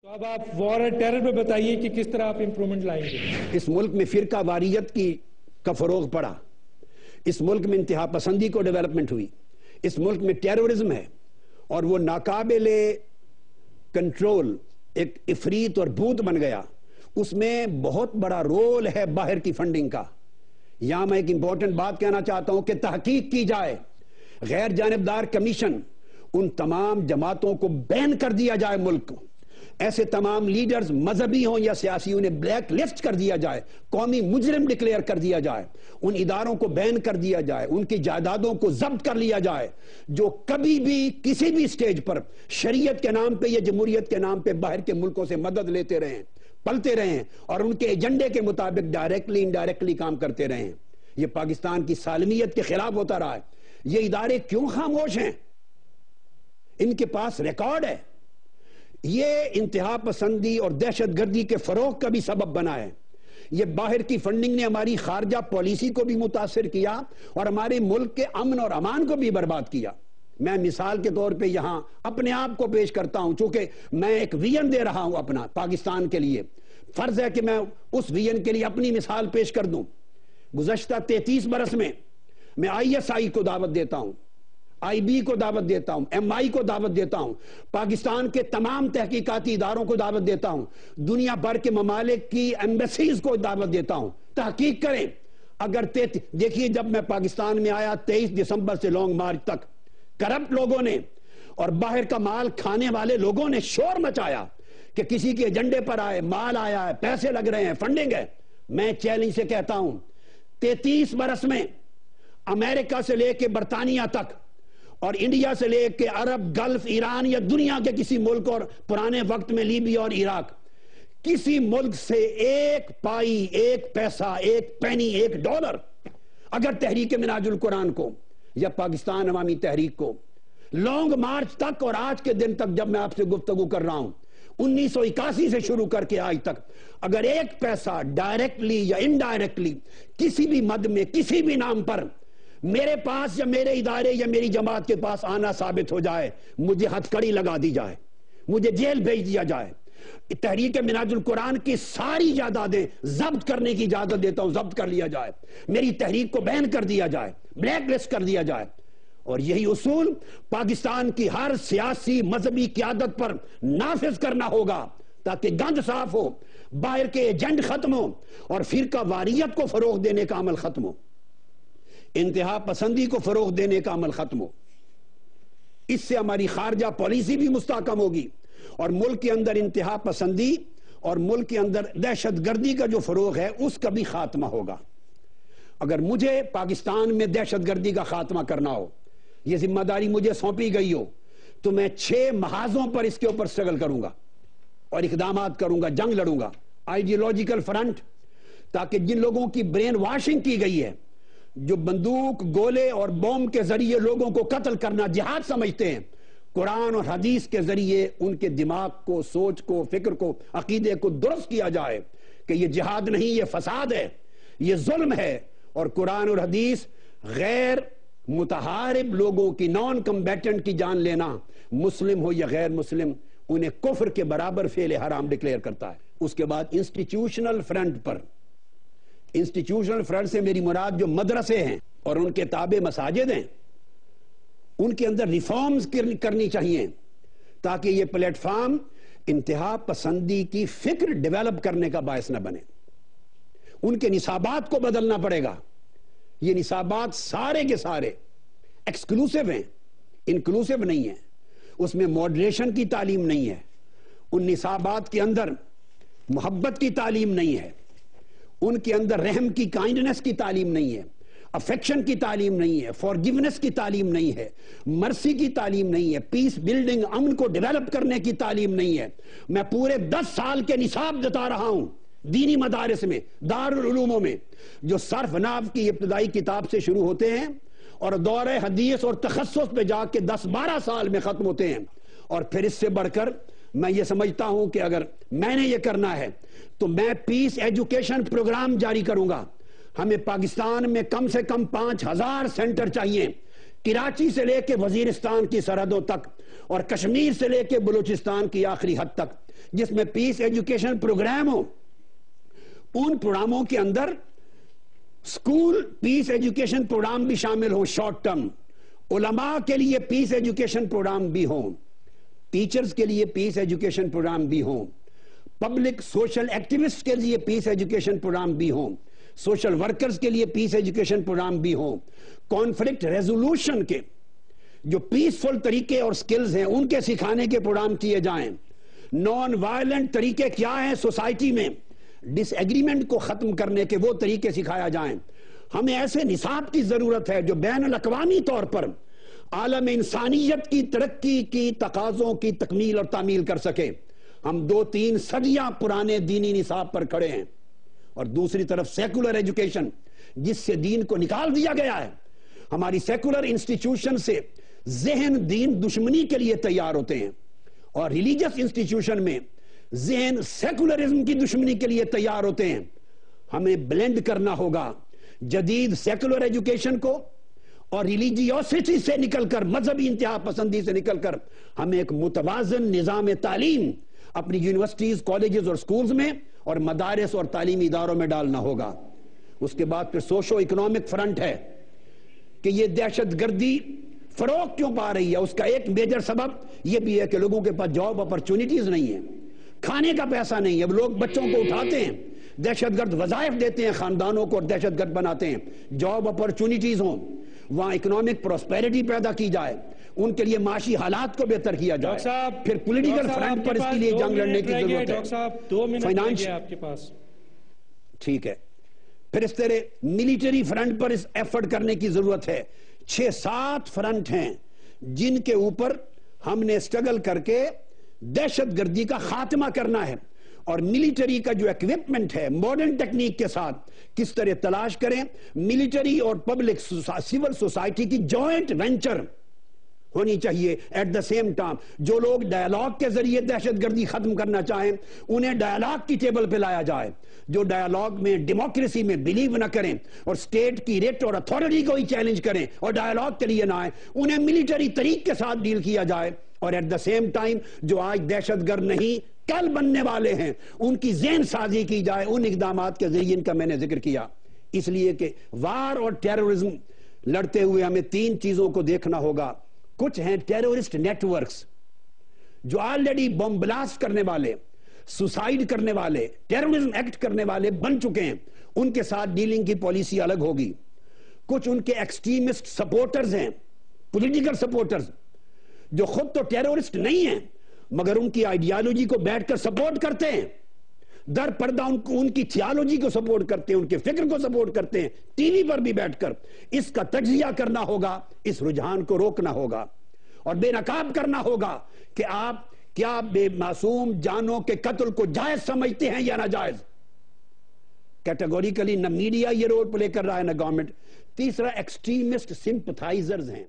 تو اب آپ وار اور ٹیرر پہ بتائیے کہ کس طرح آپ امپرومنٹ لائیں گے۔ اس ملک میں فرقہ واریت کا فروغ پڑا، اس ملک میں انتہا پسندی کو ڈیولپمنٹ ہوئی، اس ملک میں ٹیرورزم ہے اور وہ ناقابل کنٹرول ایک افریت اور بھوت بن گیا۔ اس میں بہت بڑا رول ہے باہر کی فنڈنگ کا۔ یہاں میں ایک امپورٹنٹ بات کہنا چاہتا ہوں کہ تحقیق کی جائے، غیر جانبدار کمیشن ان تمام جماعتوں کو بین کر دیا جائے، ملک کو ایسے تمام لیڈرز مذہبی ہوں یا سیاسی انہیں بلیک لسٹ کر دیا جائے، قومی مجرم ڈکلیئر کر دیا جائے، ان اداروں کو بین کر دیا جائے، ان کی جائیدادوں کو ضبط کر لیا جائے جو کبھی بھی کسی بھی سٹیج پر شریعت کے نام پہ یا جمہوریت کے نام پہ باہر کے ملکوں سے مدد لیتے رہے ہیں، پلتے رہے ہیں اور ان کے ایجنڈے کے مطابق ڈائریکٹلی انڈائریکٹلی کام کرتے رہے ہیں۔ یہ پاکستان کی سالمیت کے خلاف ہوتا رہا ہے۔ یہ ادارے کیوں خاموش ہیں؟ ان کے پاس ریکارڈ ہے۔ یہ انتہا پسندی اور دہشت گردی کے فروغ کا بھی سبب بنا ہے۔ یہ باہر کی فنڈنگ نے ہماری خارجہ پالیسی کو بھی متاثر کیا اور ہمارے ملک کے امن اور امان کو بھی برباد کیا۔ میں مثال کے طور پہ یہاں اپنے آپ کو پیش کرتا ہوں، چونکہ میں ایک ویژن دے رہا ہوں اپنا پاکستان کے لیے، فرض ہے کہ میں اس ویژن کے لیے اپنی مثال پیش کر دوں۔ گزشتہ 33 برس میں ISI کو دعوت دیتا ہوں، IB کو دعوت دیتا ہوں، MI کو دعوت دیتا ہوں، پاکستان کے تمام تحقیقاتی اداروں کو دعوت دیتا ہوں، دنیا بھر کے ممالک کی ایمبیسیز کو دعوت دیتا ہوں۔ تحقیق کریں۔ اگر دیکھیے، جب میں پاکستان میں آیا 23 دسمبر سے لانگ مارچ تک کرپٹ لوگوں نے اور باہر کا مال کھانے والے لوگوں نے شور مچایا کہ کسی کے ایجنڈے پر آئے، مال آیا ہے، پیسے لگ رہے ہیں، فنڈنگ ہے۔ میں چیلنج سے کہتا ہوں 33 برس میں امریکہ سے لے کے برطانیہ تک اور انڈیا سے لے کے عرب، گلف، ایران یا دنیا کے کسی ملک اور پرانے وقت میں لیبیا اور عراق، کسی ملک سے ایک پائی، ایک پیسہ، ایک پینی، ایک ڈالر اگر تحریک منہاج القرآن کو یا پاکستان عوامی تحریک کو لانگ مارچ تک اور آج کے دن تک جب میں آپ سے گفتگو کر رہا ہوں 1981 سے شروع کر کے آج تک اگر ایک پیسہ ڈائریکٹلی یا انڈائریکٹلی کسی بھی مد میں کسی بھی نام پر میرے پاس یا میرے ادارے یا میری جماعت کے پاس آنا ثابت ہو جائے، مجھے ہتھکڑی لگا دی جائے، مجھے جیل بھیج دیا جائے۔ تحریک منہاج القرآن کی ساری جائیدادیں ضبط کرنے کی اجازت دیتا ہوں، ضبط کر لیا جائے، میری تحریک کو بین کر دیا جائے، بلیک لسٹ کر دیا جائے۔ اور یہی اصول پاکستان کی ہر سیاسی مذہبی قیادت پر نافذ کرنا ہوگا تاکہ گند صاف ہو، باہر کے ایجنٹ ختم ہو اور فرقہ واریت کو فروغ دینے کا عمل ختم ہو، انتہا پسندی کو فروغ دینے کا عمل ختم ہو۔ اس سے ہماری خارجہ پالیسی بھی مستحکم ہوگی اور ملک کے اندر انتہا پسندی اور ملک کے اندر دہشت گردی کا جو فروغ ہے اس کا بھی خاتمہ ہوگا۔ اگر مجھے پاکستان میں دہشت گردی کا خاتمہ کرنا ہو، یہ ذمہ داری مجھے سونپی گئی ہو، تو میں 6 محاذوں پر اس کے اوپر سٹرگل کروں گا اور اقدامات کروں گا، جنگ لڑوں گا۔ آئیڈیولوجیکل فرنٹ، تاکہ جن لوگوں کی برین واشنگ کی گئی ہے، جو بندوق، گولے اور بوم کے ذریعے لوگوں کو قتل کرنا جہاد سمجھتے ہیں، قرآن اور حدیث کے ذریعے ان کے دماغ کو، سوچ کو، فکر کو، عقیدے کو درست کیا جائے کہ یہ جہاد نہیں، یہ فساد ہے، یہ ظلم ہے، اور قرآن اور حدیث غیر متحارب لوگوں کی، نان کمبیٹنٹ کی جان لینا، مسلم ہو یا غیر مسلم، انہیں کفر کے برابر فعل حرام ڈکلیئر کرتا ہے۔ اس کے بعد انسٹیٹیوشنل فرنٹ پر، انسٹیٹیوشنل فرنٹ سے میری مراد جو مدرسے ہیں اور ان کے تابع مساجد ہیں، ان کے اندر ریفارمز کرنی چاہیے تاکہ یہ پلیٹ فارم انتہا پسندی کی فکر ڈیولپ کرنے کا باعث نہ بنے۔ ان کے نصابات کو بدلنا پڑے گا۔ یہ نصابات سارے کے سارے ایکسکلوسیو ہیں، انکلوسیو نہیں ہیں، اس میں ماڈریشن کی تعلیم نہیں ہے، ان نصابات کے اندر محبت کی تعلیم نہیں ہے، ان کے اندر رحم کی، کائنڈنس کی تعلیم نہیں ہے، افیکشن کی تعلیم نہیں ہے، فارگیونس کی تعلیم نہیں ہے، مرسی کی تعلیم نہیں ہے، پیس بلڈنگ، امن کو ڈیولپ کرنے کی تعلیم نہیں ہے۔ میں پورے 10 سال کے نصاب بتا رہا ہوں دینی مدارس میں، دارالعلوموں میں، جو صرف نحو کی ابتدائی کتاب سے شروع ہوتے ہیں اور دور حدیث اور تخصص پہ جا کے 10-12 سال میں ختم ہوتے ہیں۔ اور پھر اس سے بڑھ کر میں یہ سمجھتا ہوں کہ اگر میں نے یہ کرنا ہے تو میں پیس ایجوکیشن پروگرام جاری کروں گا۔ ہمیں پاکستان میں کم سے کم 5000 سینٹر چاہیے کراچی سے لے کے وزیرستان کی سرحدوں تک اور کشمیر سے لے کے بلوچستان کی آخری حد تک جس میں پیس ایجوکیشن پروگرام ہو، ان پروگراموں کے اندر سکول پیس ایجوکیشن پروگرام بھی شامل ہو، شارٹ ٹرم، علماء کے لیے پیس ایجوکیشن پروگرام بھی ہوں، ٹیچرز کے لیے پیس ایجوکیشن پروگرام بھی ہوں، پبلک سوشل ایکٹیوسٹ کے لیے پیس ایجوکیشن پروگرام بھی ہوں، سوشل ورکرز کے لیے پیس ایجوکیشن پروگرام بھی ہوں، کانفلکٹ ریزولوشن کے جو پیسفل طریقے اور سکلز ہیں ان کے سکھانے کے پروگرام کیے جائیں، نان وائلنٹ طریقے کیا ہیں سوسائٹی میں ڈس ایگریمنٹ کو ختم کرنے کے وہ طریقے سکھایا جائیں۔ ہمیں ایسے نصاب کی ضرورت ہے جو بین الاقوامی طور پر عالم انسانیت کی ترقی کی تقاضوں کی تکمیل اور تعمیل کر سکے۔ ہم 2-3 صدیاں پرانے دینی نصاب پر کھڑے ہیں، اور دوسری طرف سیکولر ایجوکیشن جس سے دین کو نکال دیا گیا ہے۔ ہماری سیکولر انسٹیٹیوشن سے ذہن دین دشمنی کے لیے تیار ہوتے ہیں، اور ریلیجس انسٹیٹیوشن میں ذہن سیکولرزم کی دشمنی کے لیے تیار ہوتے ہیں۔ ہمیں بلینڈ کرنا ہوگا جدید سیکولر ایجوکیشن کو اور ریلیجیوسٹی سے نکل کر، مذہبی انتہا پسندی سے نکل کر ہمیں ایک متوازن نظام تعلیم اپنی یونیورسٹیز، کالجز اور سکولز میں اور مدارس اور تعلیمی اداروں میں ڈالنا ہوگا۔ اس کے بعد پھر سوشو اکنامک فرنٹ ہے کہ یہ دہشت گردی فروغ کیوں پا رہی ہے۔ اس کا ایک میجر سبب یہ بھی ہے کہ لوگوں کے پاس جاب اپرچونٹیز نہیں ہیں، کھانے کا پیسہ نہیں ہے۔ اب لوگ بچوں کو اٹھاتے ہیں، دہشت گرد وظائف دیتے ہیں خاندانوں کو اور دہشت گرد بناتے ہیں۔ جاب اپرچونٹیز ہوں، وہاں اکنامک پراسپیرٹی پیدا کی جائے، ان کے لیے معاشی حالات کو بہتر کیا جائے، پھر پولیٹیکل فرنٹ پر اس کے لیے جنگ لڑنے کی ضرورت ہے۔ ڈاکٹر صاحب 2 منٹ ہے آپ کے پاس، ٹھیک ہے۔ پھر اس طرح ملیٹری فرنٹ پر اس ایفرٹ کرنے کی ضرورت ہے۔ 6-7 فرنٹ ہیں جن کے اوپر ہم نے اسٹرگل کر کے دہشت گردی کا خاتمہ کرنا ہے، اور ملیٹری کا جو ایکوپمنٹ ہے ماڈرن ٹیکنیک کے ساتھ کس طرح تلاش کریں۔ ملیٹری اور پبلک سول سوسائٹی کی جوائنٹ وینچر ہونی چاہیے ایٹ دا سیم ٹائم۔ جو لوگ ڈائیلاگ کے ذریعے دہشت گردی ختم کرنا چاہیں انہیں ڈائیلاگ کی ٹیبل پہ لایا جائے، جو ڈائیلاگ میں ڈیموکریسی میں بلیو نہ کریں اور سٹیٹ کی ریٹ اور اتھارٹی کو ہی چیلنج کریں اور ڈائیلاگ کے لیے نہ آئیں، انہیں ملیٹری طریق کے ساتھ ڈیل کیا جائے، اور ایٹ دا سیم ٹائم جو آج دہشت گرد نہیں کل بننے والے ہیں ان کی ذہن سازی کی جائے ان اقدامات کے ذریعے ان کا میں نے ذکر کیا۔ اس لیے کہ وار اور ٹیررزم لڑتے ہوئے ہمیں 3 چیزوں کو دیکھنا ہوگا۔ کچھ ہیں ٹیرورسٹ نیٹ ورکس جو آلریڈی بم بلاسٹ کرنے والے، سوسائیڈ کرنے والے، ٹیررزم ایکٹ کرنے والے بن چکے ہیں، ان کے ساتھ ڈیلنگ کی پالیسی الگ ہوگی۔ کچھ ان کے ایکسٹریمسٹ سپورٹرز ہیں، پولیٹیکل سپورٹرز جو خود تو ٹیرورسٹ نہیں ہیں مگر ان کی آئیڈیالوجی کو بیٹھ کر سپورٹ کرتے ہیں، در پردہ ان کی تھیالوجی کو سپورٹ کرتے ہیں، ان کے فکر کو سپورٹ کرتے ہیں، ٹی وی پر بھی بیٹھ کر۔ اس کا تجزیہ کرنا ہوگا، اس رجحان کو روکنا ہوگا اور بے نقاب کرنا ہوگا کہ آپ کیا بے معصوم جانوں کے قتل کو جائز سمجھتے ہیں یا ناجائز۔ کیٹیگوریکلی نہ میڈیا یہ رول پلے کر رہا ہے نہ گورنمنٹ۔ تیسرا ایکسٹریمسٹ سمپتھائزرز ہیں۔